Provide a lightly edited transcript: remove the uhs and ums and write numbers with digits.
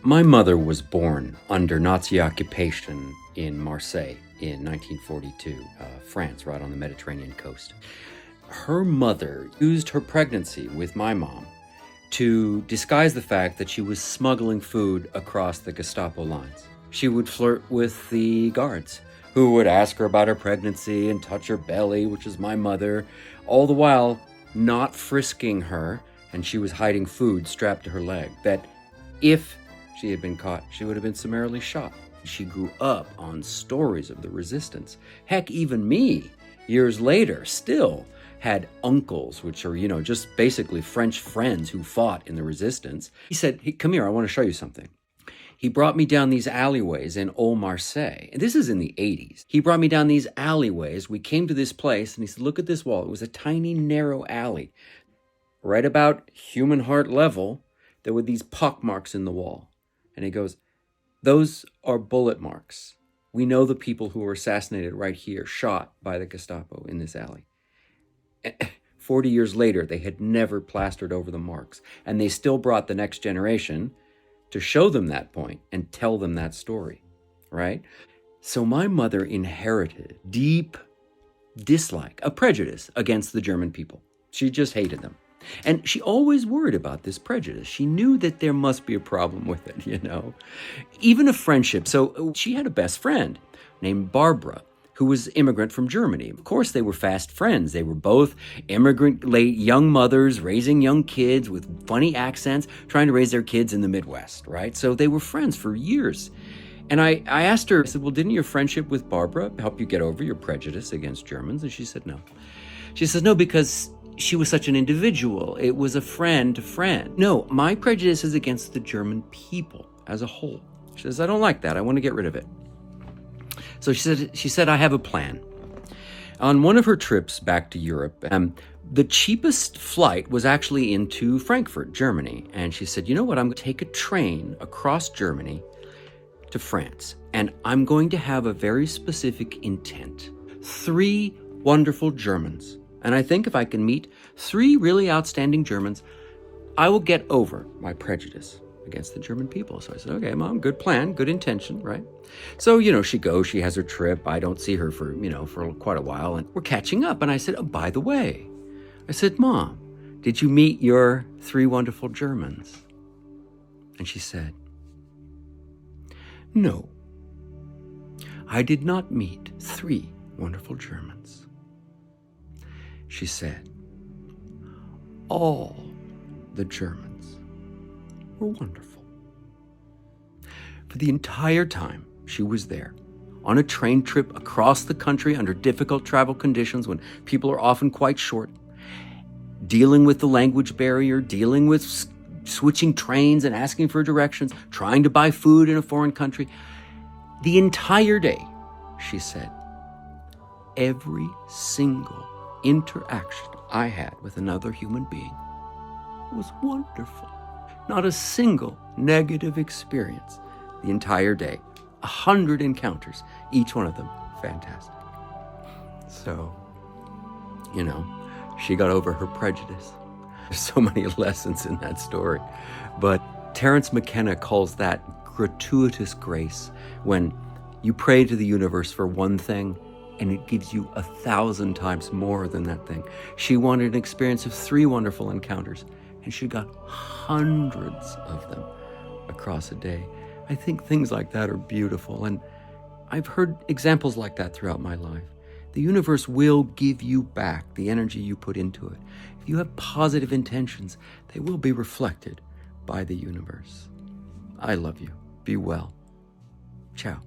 My mother was born under Nazi occupation in Marseille in 1942, France, right on the Mediterranean coast. Her mother used her pregnancy with my mom to disguise the fact that she was smuggling food across the Gestapo lines. She would flirt with the guards, who would ask her about her pregnancy and touch her belly, which is my mother, all the while not frisking her, and she was hiding food strapped to her leg, that if she had been caught, she would have been summarily shot. She grew up on stories of the resistance. Heck, even me, years later, still had uncles, which are, just basically French friends who fought in the resistance. He said, "Hey, come here, I want to show you something." He brought me down these alleyways in Old Marseille. And this is in the 80s. He brought me down these alleyways. We came to this place, and he said, "Look at this wall." It was a tiny, narrow alley. Right about human heart level, there were these pock marks in the wall. And he goes, "Those are bullet marks. We know the people who were assassinated right here, shot by the Gestapo in this alley." 40 years later, they had never plastered over the marks. And they still brought the next generation to show them that point and tell them that story, right? So my mother inherited deep dislike, a prejudice against the German people. She just hated them. And she always worried about this prejudice. She knew that there must be a problem with it, Even a friendship. So she had a best friend named Barbara, who was immigrant from Germany. Of course, they were fast friends. They were both immigrant, young mothers raising young kids with funny accents, trying to raise their kids in the Midwest, right? So they were friends for years. And I asked her, I said, "Well, didn't your friendship with Barbara help you get over your prejudice against Germans?" And she said, "No." She says, "No, because she was such an individual. It was a friend to friend. No, my prejudice is against the German people as a whole." She says, "I don't like that. I want to get rid of it." So she said, "I have a plan." On one of her trips back to Europe, the cheapest flight was actually into Frankfurt, Germany. And she said, "You know what? I'm going to take a train across Germany to France. And I'm going to have a very specific intent. 3 wonderful Germans. And I think if I can meet 3 really outstanding Germans, I will get over my prejudice against the German people." So I said, "Okay, Mom, good plan, good intention, right?" So, she goes, she has her trip. I don't see her for quite a while. And we're catching up. And I said, "Oh, by the way," I said, "Mom, did you meet your 3 wonderful Germans?" And she said, "No, I did not meet 3 wonderful Germans." She said, "All the Germans were wonderful." For the entire time she was there, on a train trip across the country under difficult travel conditions when people are often quite short, dealing with the language barrier, dealing with switching trains and asking for directions, trying to buy food in a foreign country. The entire day, she said, every single interaction I had with another human being was wonderful. Not a single negative experience the entire day. 100 encounters, each one of them fantastic. So, she got over her prejudice. There's so many lessons in that story. But Terence McKenna calls that gratuitous grace, when you pray to the universe for one thing and it gives you 1,000 times more than that thing. She wanted an experience of 3 wonderful encounters, and she got hundreds of them across a day. I think things like that are beautiful, and I've heard examples like that throughout my life. The universe will give you back the energy you put into it. If you have positive intentions, they will be reflected by the universe. I love you. Be well. Ciao.